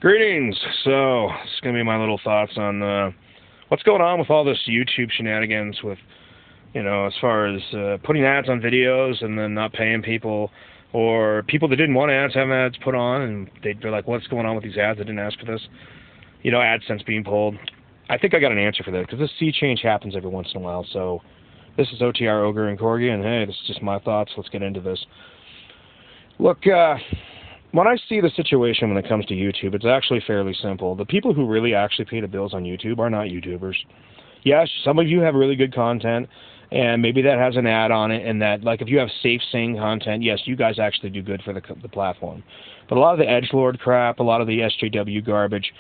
Greetings. So, it's going to be my little thoughts on what's going on with all this YouTube shenanigans with, as far as putting ads on videos and then not paying people, or people that didn't want ads having ads put on, and they're like, what's going on with these ads? I didn't ask for this. AdSense being pulled. I think I got an answer for that, because this sea change happens every once in a while. So, this is OTR, Ogre, and Corgi, and hey, this is just my thoughts. Let's get into this. Look, when I see the situation when it comes to YouTube, it's actually fairly simple. The people who really actually pay the bills on YouTube are not YouTubers. Yes, some of you have really good content, and maybe that has an ad on it, and that, like, if you have safe, sane content, yes, you guys actually do good for the platform. But a lot of the edgelord crap, a lot of the SJW garbage,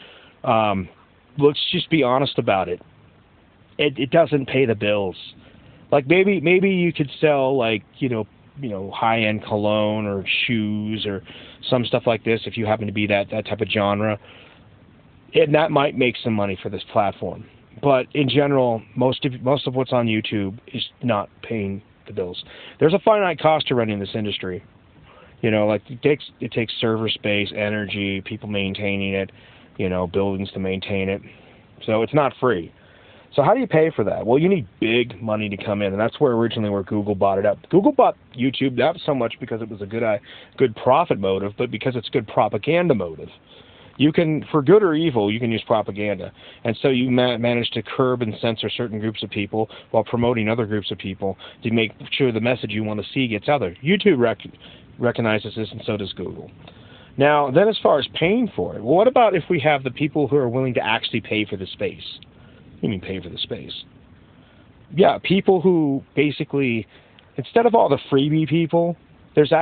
let's just be honest about it. It doesn't pay the bills. Like, maybe you could sell, like, high-end cologne or shoes or some stuff like this if you happen to be that type of genre. And that might make some money for this platform. But in general, most of what's on YouTube is not paying the bills. There's a finite cost to running this industry. Like it takes server space, energy, people maintaining it, buildings to maintain it. So it's not free. So how do you pay for that? Well, you need big money to come in, and that's where Google bought it up. Google bought YouTube not so much because it was a good profit motive, but because it's good propaganda motive. You can, for good or evil, you can use propaganda. And so you manage to curb and censor certain groups of people while promoting other groups of people to make sure the message you want to see gets out there. YouTube recognizes this, and so does Google. Now, then as far as paying for it, well, what about if we have the people who are willing to actually pay for the space? You mean pay for the space? Yeah, people who basically, instead of all the freebie people, there's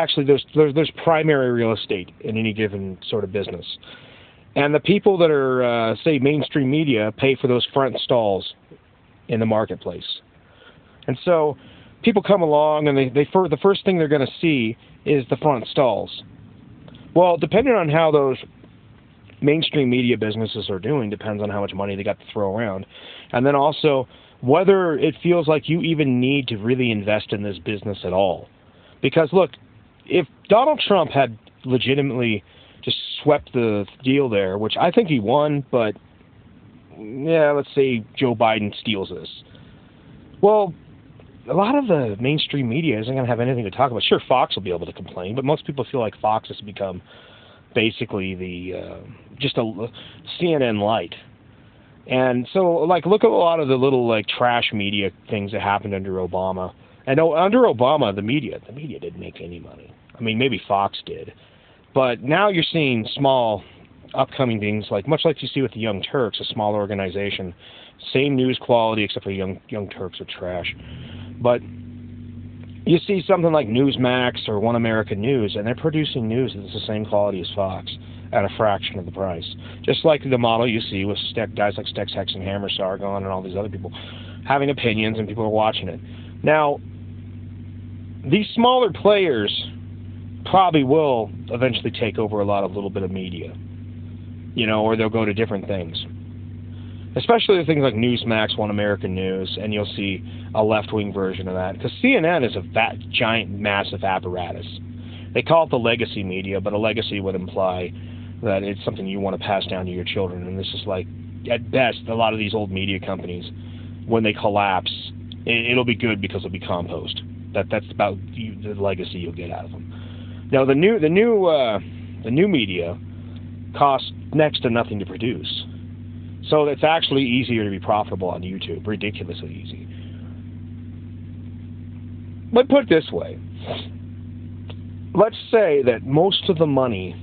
primary real estate in any given sort of business. And the people that are, say, mainstream media pay for those front stalls in the marketplace. And so people come along, and the first thing they're going to see is the front stalls. Well, depending on how those mainstream media businesses are doing depends on how much money they got to throw around. And then also whether it feels like you even need to really invest in this business at all. Because, look, if Donald Trump had legitimately just swept the deal there, which I think he won, but, yeah, let's say Joe Biden steals this. Well, a lot of the mainstream media isn't going to have anything to talk about. Sure, Fox will be able to complain, but most people feel like Fox has become basically just a CNN light. And so, like, look at a lot of the little, like, trash media things that happened under Obama. And under Obama, the media didn't make any money. I mean, maybe Fox did. But now you're seeing small, upcoming things, much like you see with the Young Turks, a small organization. Same news quality, except for Young Turks are trash. But you see something like Newsmax or One American News, and they're producing news that's the same quality as Fox at a fraction of the price. Just like the model you see with guys like Stex, Hex, and Hammer, Sargon, and all these other people having opinions, and people are watching it. Now, these smaller players probably will eventually take over a little bit of media, or they'll go to different things. Especially the things like Newsmax, One American News, and you'll see a left-wing version of that. Because CNN is a giant, massive apparatus. They call it the legacy media, but a legacy would imply that it's something you want to pass down to your children. And this is like, at best, a lot of these old media companies, when they collapse, it'll be good because it'll be compost. That's about the legacy you'll get out of them. Now, the new media costs next to nothing to produce. So it's actually easier to be profitable on YouTube, ridiculously easy. But put it this way. Let's say that most of the money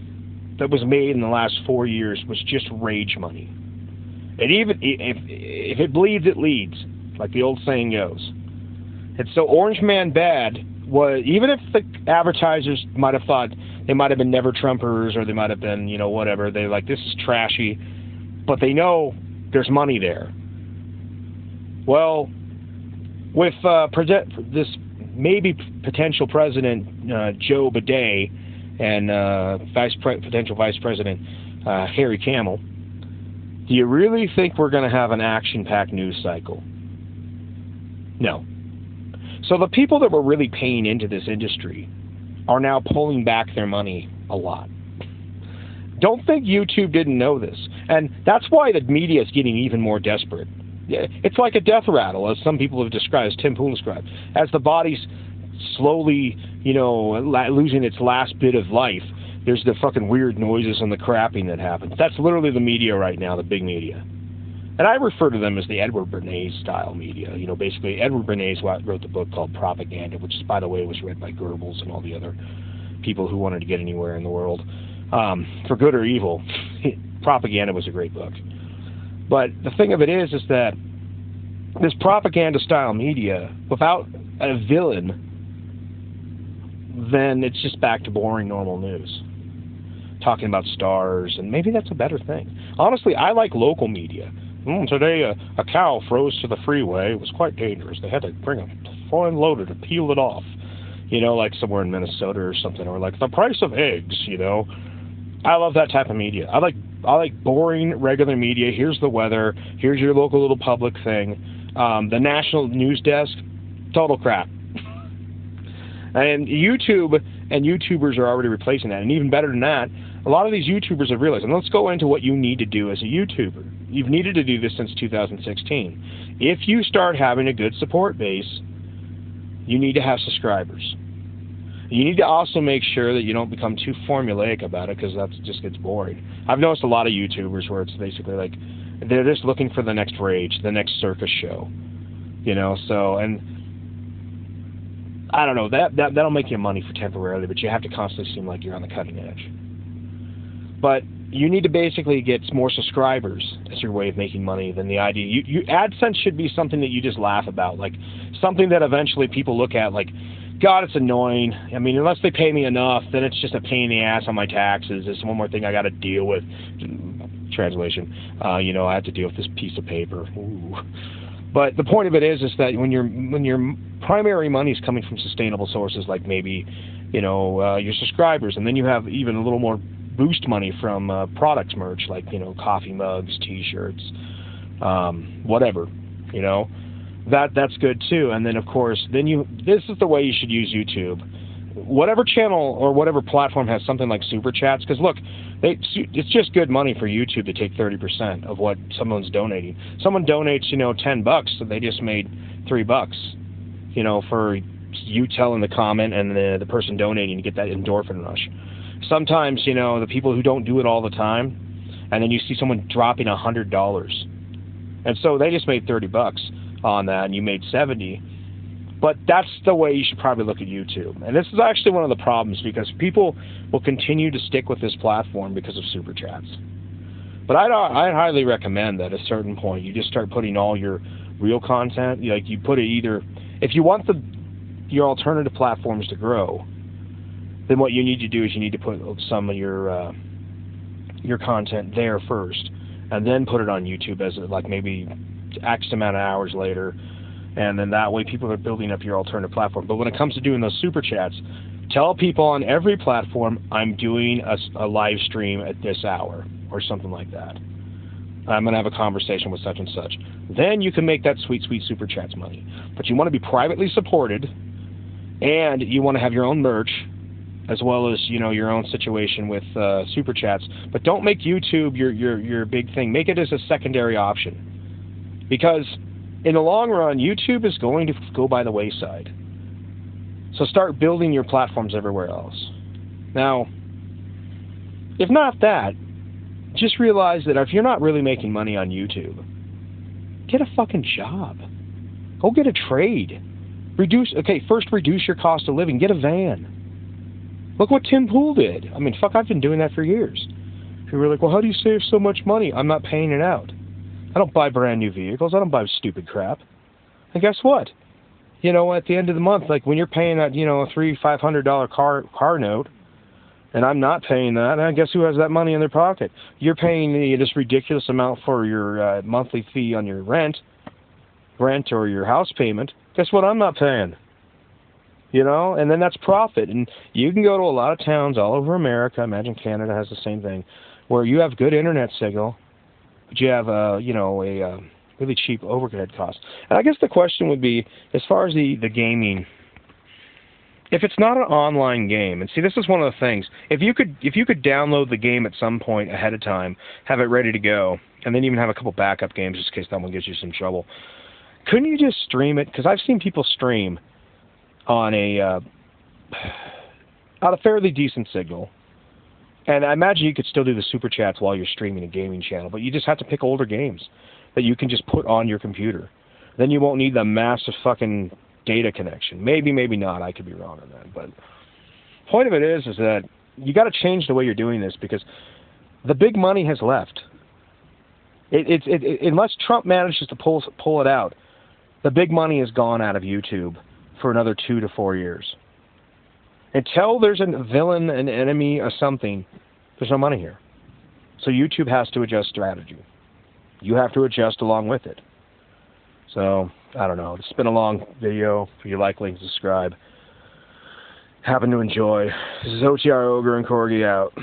that was made in the last 4 years was just rage money. And even if it bleeds, it leads, like the old saying goes. And so Orange Man Bad was, even if the advertisers might have thought they might have been never Trumpers, or they might have been, whatever, they're like, this is trashy, but they know there's money there. Well, with this maybe potential president, Joe Bidet, and potential vice president, Harry Camel, do you really think we're going to have an action-packed news cycle? No. So the people that were really paying into this industry are now pulling back their money a lot. Don't think YouTube didn't know this. And that's why the media is getting even more desperate. It's like a death rattle, as some people have described, as Tim Pool described. As the body's slowly, losing its last bit of life, there's the fucking weird noises and the crapping that happens. That's literally the media right now, the big media. And I refer to them as the Edward Bernays style media. Basically, Edward Bernays wrote the book called Propaganda, which, by the way, was read by Goebbels and all the other people who wanted to get anywhere in the world. For good or evil, Propaganda was a great book. But the thing of it is that this propaganda-style media, without a villain, then it's just back to boring normal news. Talking about stars, and maybe that's a better thing. Honestly, I like local media. Today, a cow froze to the freeway. It was quite dangerous. They had to bring a foreign loader to peel it off. Like somewhere in Minnesota or something. Or like the price of eggs, I love that type of media. I like boring, regular media. Here's the weather. Here's your local little public thing. The national news desk, total crap. And YouTube and YouTubers are already replacing that. And even better than that, a lot of these YouTubers have realized, and let's go into what you need to do as a YouTuber. You've needed to do this since 2016. If you start having a good support base, you need to have subscribers. You need to also make sure that you don't become too formulaic about it, because that just gets boring. I've noticed a lot of YouTubers where it's basically like they're just looking for the next rage, the next circus show, and I don't know, that'll make you money for temporarily, but you have to constantly seem like you're on the cutting edge. But you need to basically get more subscribers as your way of making money than the idea. AdSense should be something that you just laugh about, like something that eventually people look at like, God, it's annoying. I mean, unless they pay me enough, then it's just a pain in the ass on my taxes. It's one more thing I got to deal with. Translation. I have to deal with this piece of paper. Ooh. But the point of it is that when your primary money is coming from sustainable sources, like maybe, your subscribers, and then you have even a little more boost money from products merch, like, coffee mugs, T-shirts, whatever, That's good too. And then, of course, this is the way you should use YouTube. Whatever channel or whatever platform has something like super chats, because look, it's just good money for YouTube to take 30% of what someone's donating. Someone donates, $10, so they just made $3, for you telling the comment and the person donating to get that endorphin rush. Sometimes, the people who don't do it all the time, and then you see someone dropping $100, and so they just made $30 on that, and you made 70. But that's the way you should probably look at YouTube. And this is actually one of the problems, because people will continue to stick with this platform because of super chats. But I'd highly recommend that at a certain point you just start putting all your real content, like you put it either, if you want your alternative platforms to grow, then what you need to do is you need to put some of your content there first, and then put it on YouTube as like maybe X amount of hours later. And then that way people are building up your alternative platform. But when it comes to doing those super chats, tell people on every platform, I'm doing a live stream at this hour or something like that. I'm going to have a conversation with such and such. Then you can make that sweet, sweet super chats money. But you want to be privately supported, and you want to have your own merch, as well as, your own situation with super chats. But don't make YouTube your big thing. Make it as a secondary option. Because in the long run, YouTube is going to go by the wayside. So start building your platforms everywhere else. Now, if not that, just realize that if you're not really making money on YouTube, get a fucking job. Go get a trade. First reduce your cost of living. Get a van. Look what Tim Pool did. I mean, I've been doing that for years. People were like, well, how do you save so much money? I'm not paying it out. I don't buy brand new vehicles. I don't buy stupid crap. And guess what? At the end of the month, like when you're paying that, $300-500 car note, and I'm not paying that, and guess who has that money in their pocket? You're paying this ridiculous amount for your monthly fee on your rent or your house payment. Guess what? I'm not paying. And then that's profit. And you can go to a lot of towns all over America. I imagine Canada has the same thing, where you have good internet signal, but you have a really cheap overhead cost. And I guess the question would be, as far as the gaming if it's not an online game, and see, this is one of the things. If you could download the game at some point ahead of time, have it ready to go, and then even have a couple backup games just in case that one gives you some trouble, couldn't you just stream it? Because I've seen people stream on a fairly decent signal. And I imagine you could still do the super chats while you're streaming a gaming channel, but you just have to pick older games that you can just put on your computer. Then you won't need the massive fucking data connection. Maybe, maybe not. I could be wrong on that. But the point of it is that you got to change the way you're doing this because the big money has left. Unless Trump manages to pull it out, the big money is gone out of YouTube for another 2 to 4 years. Until there's a villain, an enemy, or something, there's no money here. So YouTube has to adjust strategy. You have to adjust along with it. So, I don't know. It's been a long video. If you like, link, subscribe. Happen to enjoy. This is OTR Ogre and Corgi out.